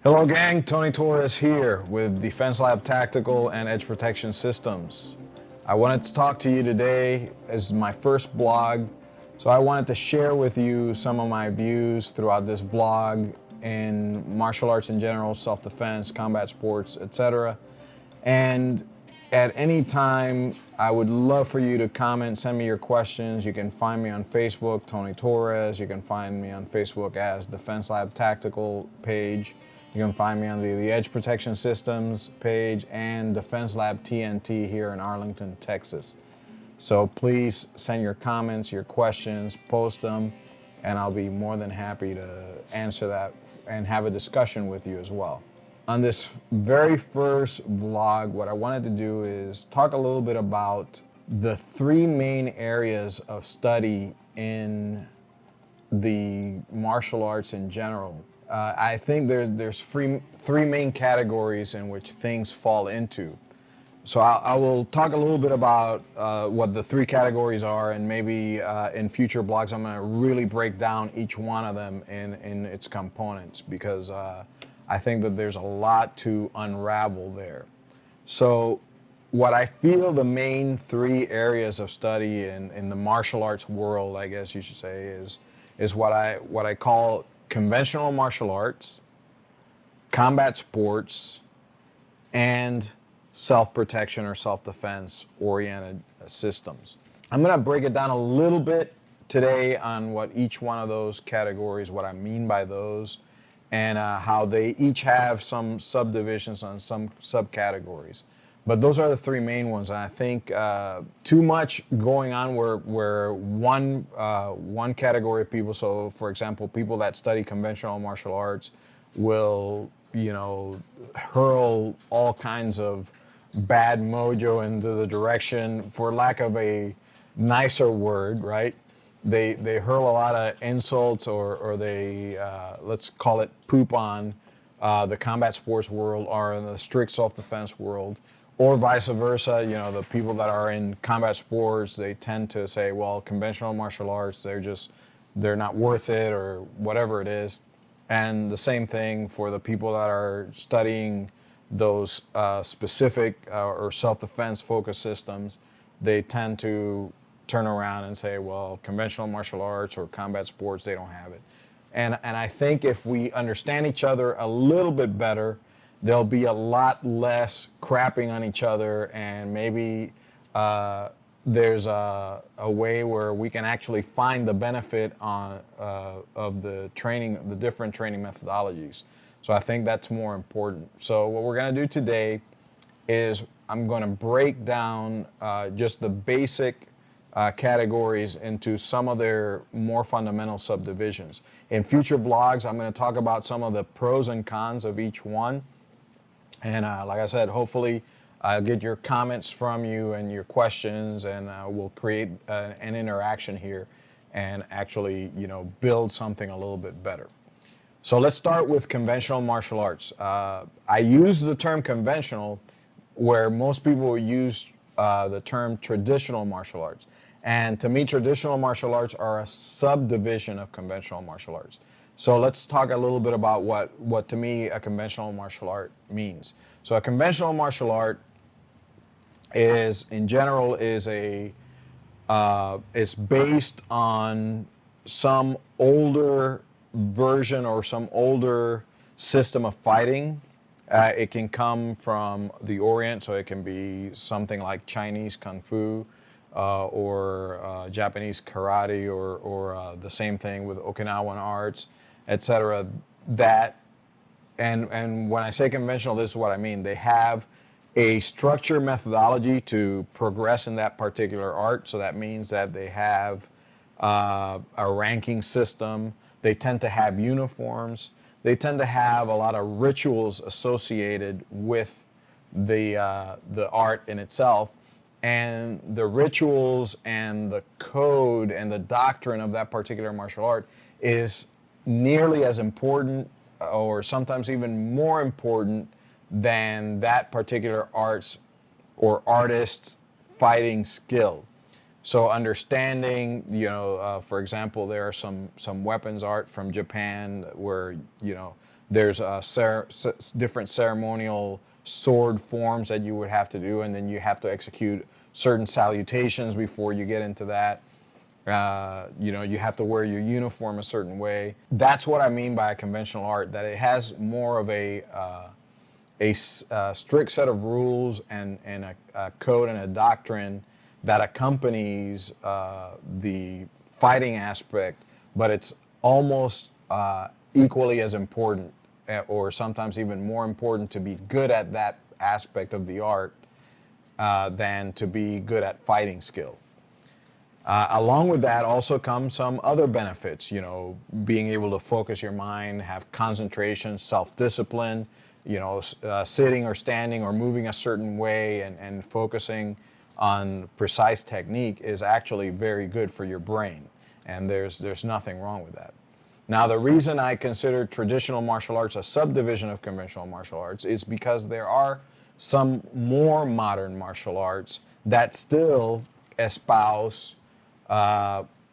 Hello gang, Tony Torres here with Defense Lab Tactical and Edge Protection Systems. I wanted to talk to you today as my first vlog, so I wanted to share with you some of my views throughout this vlog in martial arts in general, self-defense, combat sports, etc. And at any time, I would love for you to comment, send me your questions. You can find me on Facebook, Tony Torres. You can find me on Facebook as Defense Lab Tactical page. You can find me on the Edge Protection Systems page and Defense Lab TNT here in Arlington, Texas. So please send your comments, your questions, post them, and I'll be more than happy to answer that and have a discussion with you as well. On this very first vlog, what I wanted to do is talk a little bit about the three main areas of study in the martial arts in general. I think there's three main categories in which things fall into. So I will talk a little bit about what the three categories are, and maybe in future blogs I'm going to really break down each one of them in its components, because I think that there's a lot to unravel there. So what I feel the main three areas of study in the martial arts world, I guess you should say, is what I call conventional martial arts, combat sports, and self-protection or self-defense oriented systems. I'm going to break it down a little bit today on what each one of those categories, what I mean by those, and how they each have some subdivisions on some subcategories. But those are the three main ones. And I think too much going on where one category of people, so for example, people that study conventional martial arts will, hurl all kinds of bad mojo into the direction, for lack of a nicer word, right? They hurl a lot of insults or they, let's call it poop on the combat sports world or in the strict self-defense world. Or vice versa, the people that are in combat sports, they tend to say, well, conventional martial arts, they're not worth it, or whatever it is. And the same thing for the people that are studying those specific or self-defense focused systems. They tend to turn around and say, well, conventional martial arts or combat sports, they don't have it. And I think if we understand each other a little bit better, there'll be a lot less crapping on each other, and maybe there's a way where we can actually find the benefit of the training, the different training methodologies. So I think that's more important. So what we're going to do today is I'm going to break down just the basic categories into some of their more fundamental subdivisions. In future vlogs, I'm going to talk about some of the pros and cons of each one. And like I said, hopefully I'll get your comments from you and your questions, and we'll create an interaction here and actually, build something a little bit better. So let's start with conventional martial arts. I use the term conventional where most people use the term traditional martial arts. And to me, traditional martial arts are a subdivision of conventional martial arts. So let's talk a little bit about what to me a conventional martial art means. So a conventional martial art is, in general, is based on some older version or some older system of fighting. It can come from the Orient, so it can be something like Chinese Kung Fu or Japanese Karate or the same thing with Okinawan arts, etc. And when I say conventional, this is what I mean. They have a structured methodology to progress in that particular art. So that means that they have a ranking system. They tend to have uniforms. They tend to have a lot of rituals associated with the art in itself. And the rituals and the code and the doctrine of that particular martial art is nearly as important, or sometimes even more important, than that particular art's or artist's fighting skill. So understanding, for example, there are some weapons art from Japan where, there's different ceremonial sword forms that you would have to do, and then you have to execute certain salutations before you get into that. You have to wear your uniform a certain way. That's what I mean by a conventional art, that it has more of a strict set of rules and a code and a doctrine that accompanies the fighting aspect, but it's almost equally as important, or sometimes even more important, to be good at that aspect of the art than to be good at fighting skill. Along with that also comes some other benefits, being able to focus your mind, have concentration, self-discipline, sitting or standing or moving a certain way and focusing on precise technique is actually very good for your brain, and there's nothing wrong with that. Now, the reason I consider traditional martial arts a subdivision of conventional martial arts is because there are some more modern martial arts that still espouse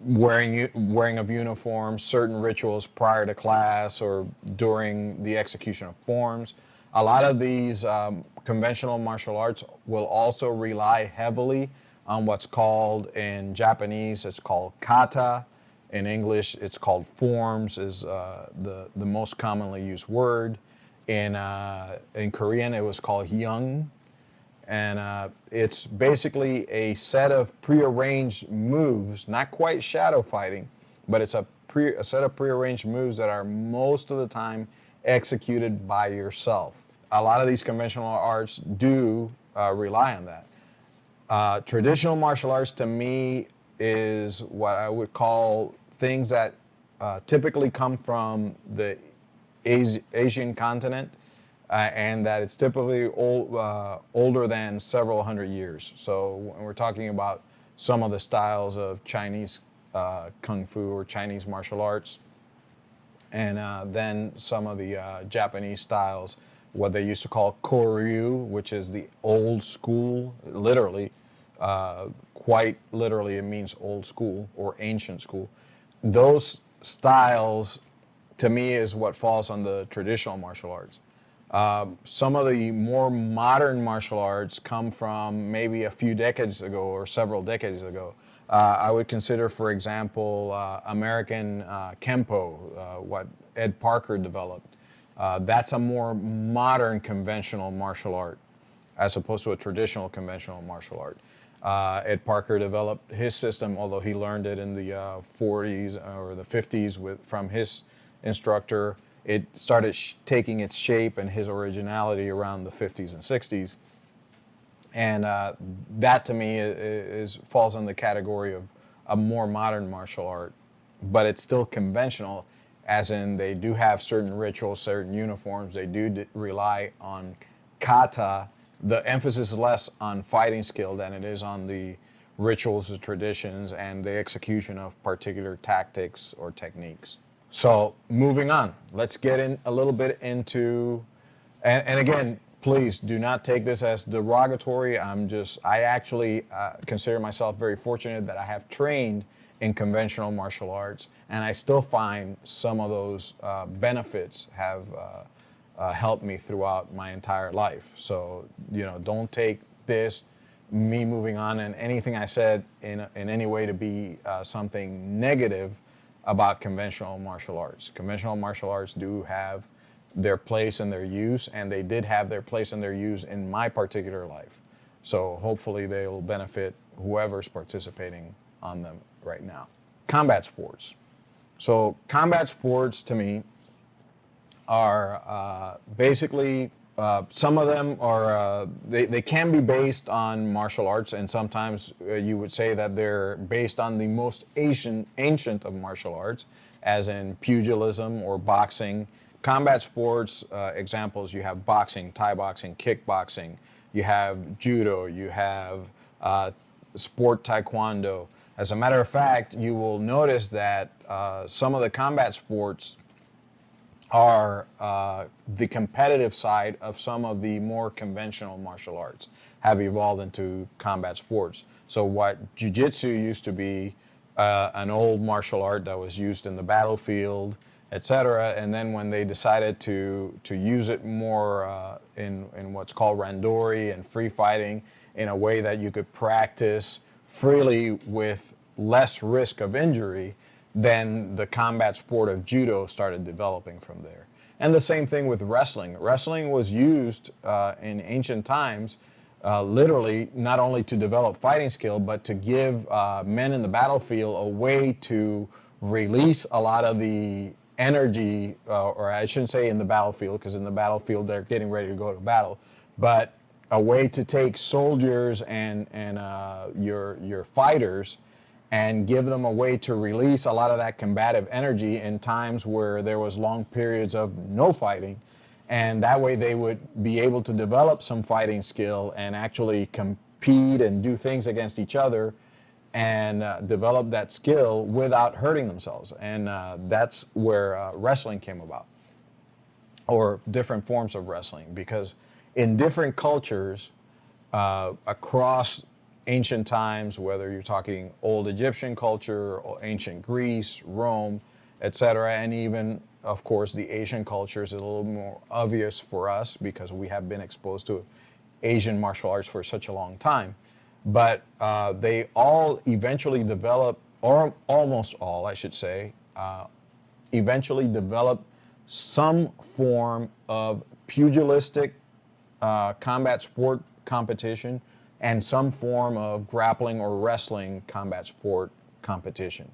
wearing of uniforms, certain rituals prior to class or during the execution of forms. A lot of these conventional martial arts will also rely heavily on what's called, in Japanese, it's called kata. In English, it's called forms, is the most commonly used word. In Korean, it was called hyung. And it's basically a set of prearranged moves, not quite shadow fighting, but it's a set of prearranged moves that are most of the time executed by yourself. A lot of these conventional arts do rely on that. Traditional martial arts, to me, is what I would call things that typically come from the Asian continent, and that it's typically older than several hundred years. So when we're talking about some of the styles of Chinese Kung Fu or Chinese martial arts, and then some of the Japanese styles, what they used to call Koryu, which is the old school, literally, quite literally it means old school or ancient school. Those styles, to me, is what falls on the traditional martial arts. Some of the more modern martial arts come from maybe a few decades ago or several decades ago. I would consider, for example, American Kempo, what Ed Parker developed. That's a more modern conventional martial art as opposed to a traditional conventional martial art. Ed Parker developed his system, although he learned it in the 40s or the 50s from his instructor. It started taking its shape and his originality around the 50s and 60s. And that, to me, falls in the category of a more modern martial art. But it's still conventional, as in they do have certain rituals, certain uniforms. They do rely on kata. The emphasis is less on fighting skill than it is on the rituals, the traditions, and the execution of particular tactics or techniques. So moving on, let's get in a little bit into, and again, please do not take this as derogatory. I actually consider myself very fortunate that I have trained in conventional martial arts, and I still find some of those benefits have helped me throughout my entire life. So, don't take this, me moving on, and anything I said in any way to be something negative about conventional martial arts. Conventional martial arts do have their place and their use, and they did have their place and their use in my particular life. So hopefully they will benefit whoever's participating on them right now. Combat sports. So combat sports, to me, are basically, some of them are, they can be based on martial arts, and sometimes you would say that they're based on the most ancient of martial arts, as in pugilism or boxing. Combat sports, examples, you have boxing, Thai boxing, kickboxing, you have judo, you have sport taekwondo. As a matter of fact, you will notice that some of the combat sports are the competitive side of some of the more conventional martial arts have evolved into combat sports. So what Jiu-jitsu used to be an old martial art that was used in the battlefield, etc. And then when they decided to use it more in what's called randori and free fighting in a way that you could practice freely with less risk of injury, then the combat sport of judo started developing from there. And the same thing with wrestling. Wrestling was used in ancient times literally not only to develop fighting skill, but to give men in the battlefield a way to release a lot of the energy, or I shouldn't say in the battlefield, because in the battlefield they're getting ready to go to battle, but a way to take soldiers and your fighters and give them a way to release a lot of that combative energy in times where there was long periods of no fighting. And that way they would be able to develop some fighting skill and actually compete and do things against each other and develop that skill without hurting themselves. And that's where wrestling came about, or different forms of wrestling, because in different cultures across ancient times, whether you're talking old Egyptian culture or ancient Greece, Rome, etc., and even, of course, the Asian culture is a little more obvious for us because we have been exposed to Asian martial arts for such a long time. But they all eventually develop, or almost all, I should say, eventually develop some form of pugilistic combat sport competition and some form of grappling or wrestling combat sport competition.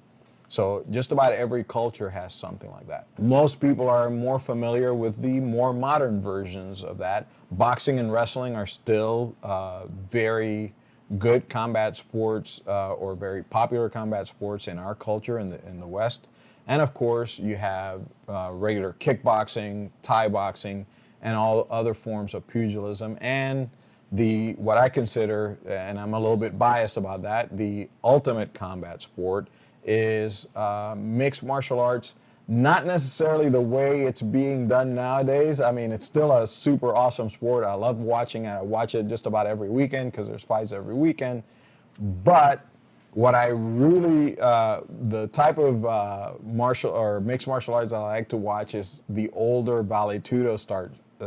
So just about every culture has something like that. Most people are more familiar with the more modern versions of that. Boxing and wrestling are still very good combat sports or very popular combat sports in our culture in the West. And of course, you have regular kickboxing, Thai boxing, and all other forms of pugilism, and what I consider, and I'm a little bit biased about that, the ultimate combat sport is mixed martial arts. Not necessarily the way it's being done nowadays. I mean, it's still a super awesome sport. I love watching it. I watch it just about every weekend because there's fights every weekend. But what I really, the type of martial or mixed martial arts I like to watch is the older Vale Tudo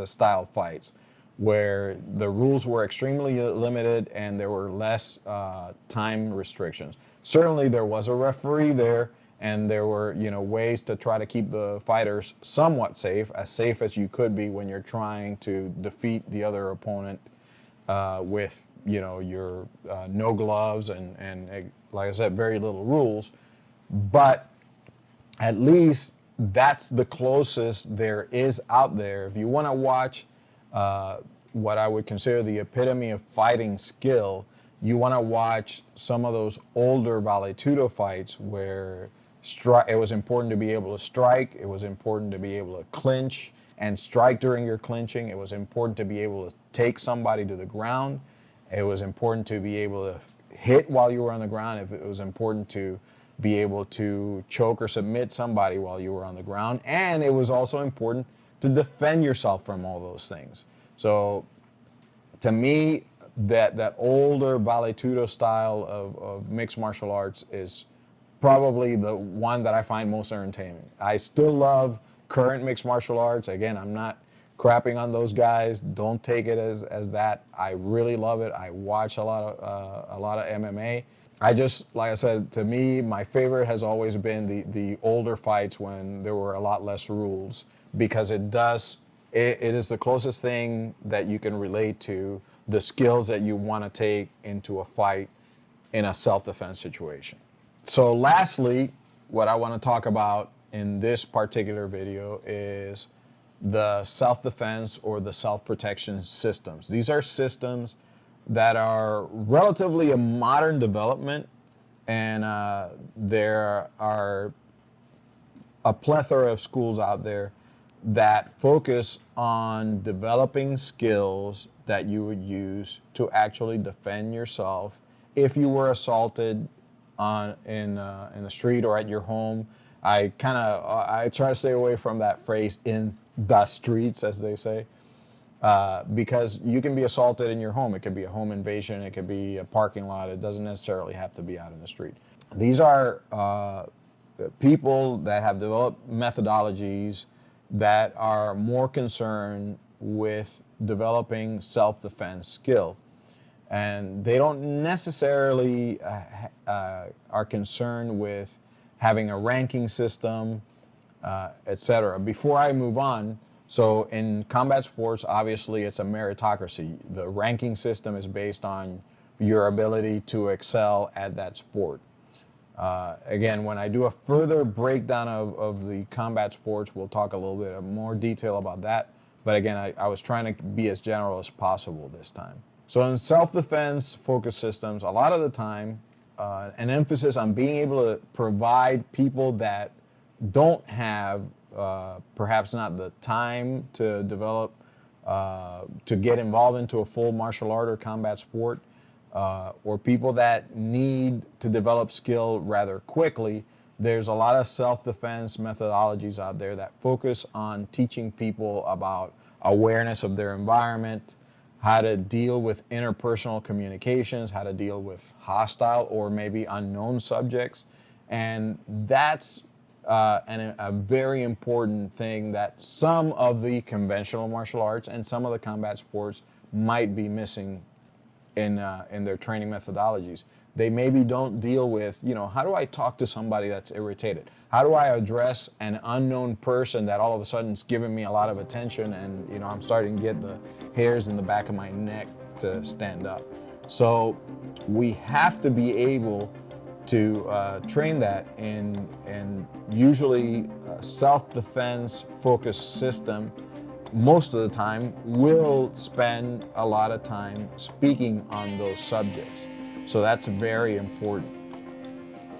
style fights, where the rules were extremely limited and there were less time restrictions. Certainly there was a referee there, and there were, ways to try to keep the fighters somewhat safe as you could be when you're trying to defeat the other opponent with, your no gloves and like I said, very little rules. But at least that's the closest there is out there. If you want to watch what I would consider the epitome of fighting skill, you want to watch some of those older Vale Tudo fights where it was important to be able to strike, it was important to be able to clinch and strike during your clinching, it was important to be able to take somebody to the ground, it was important to be able to hit while you were on the ground, if it was important to be able to choke or submit somebody while you were on the ground, and it was also important to defend yourself from all those things. So to me, that older Vale Tudo style of mixed martial arts is probably the one that I find most entertaining. I still love current mixed martial arts. Again, I'm not crapping on those guys. Don't take it as that. I really love it. I watch a lot of MMA. Like I said, to me, my favorite has always been the older fights when there were a lot less rules, because it is the closest thing that you can relate to the skills that you want to take into a fight in a self-defense situation. So lastly, what I want to talk about in this particular video is the self-defense or the self-protection systems. These are systems that are relatively a modern development, and there are a plethora of schools out there that focus on developing skills that you would use to actually defend yourself if you were assaulted in the street or at your home. I try to stay away from that phrase "in the streets," as they say, because you can be assaulted in your home. It could be a home invasion. It could be a parking lot. It doesn't necessarily have to be out in the street. These are people that have developed methodologies that are more concerned with developing self-defense skill. And they don't necessarily are concerned with having a ranking system, etc. Before I move on, so in combat sports, obviously it's a meritocracy. The ranking system is based on your ability to excel at that sport. Again, when I do a further breakdown of the combat sports, we'll talk a little bit of more detail about that. But again, I was trying to be as general as possible this time. So in self-defense focused systems, a lot of the time, an emphasis on being able to provide people that don't have perhaps not the time to develop, to get involved into a full martial art or combat sport, or people that need to develop skill rather quickly. There's a lot of self-defense methodologies out there that focus on teaching people about awareness of their environment, how to deal with interpersonal communications, how to deal with hostile or maybe unknown subjects. And that's a very important thing that some of the conventional martial arts and some of the combat sports might be missing in their training methodologies. They maybe don't deal with, how do I talk to somebody that's irritated? How do I address an unknown person that all of a sudden is giving me a lot of attention and, I'm starting to get the hairs in the back of my neck to stand up. So we have to be able to train that in usually a self-defense focused system. Most of the time will spend a lot of time speaking on those subjects. So that's very important.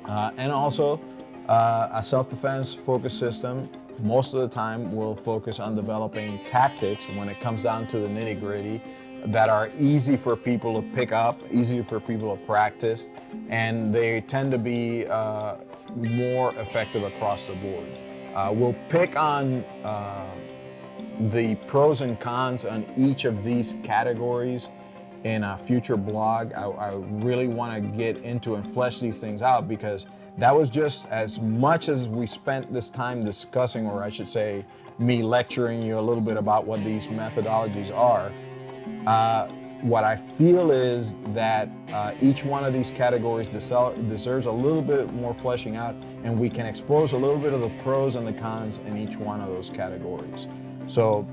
And also a self-defense focused system most of the time will focus on developing tactics when it comes down to the nitty-gritty that are easy for people to pick up, easy for people to practice, and they tend to be more effective across the board. We'll pick on the pros and cons on each of these categories in a future blog. I really want to get into and flesh these things out, because that was just as much as we spent this time discussing, or I should say me lecturing you a little bit about what these methodologies are. What I feel is that each one of these categories deserves a little bit more fleshing out, and we can expose a little bit of the pros and the cons in each one of those categories. So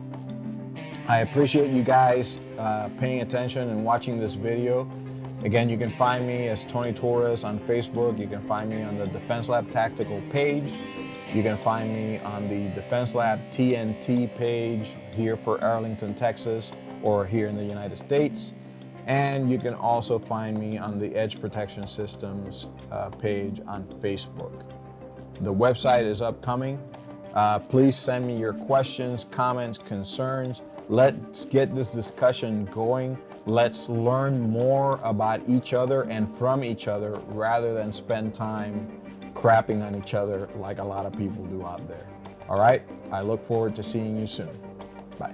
I appreciate you guys paying attention and watching this video. Again, you can find me as Tony Torres on Facebook. You can find me on the Defense Lab Tactical page. You can find me on the Defense Lab TNT page here for Arlington, Texas, or here in the United States. And you can also find me on the Edge Protection Systems page on Facebook. The website is upcoming. Please send me your questions, comments, concerns. Let's get this discussion going. Let's learn more about each other and from each other, rather than spend time crapping on each other like a lot of people do out there. All right, I look forward to seeing you soon. Bye.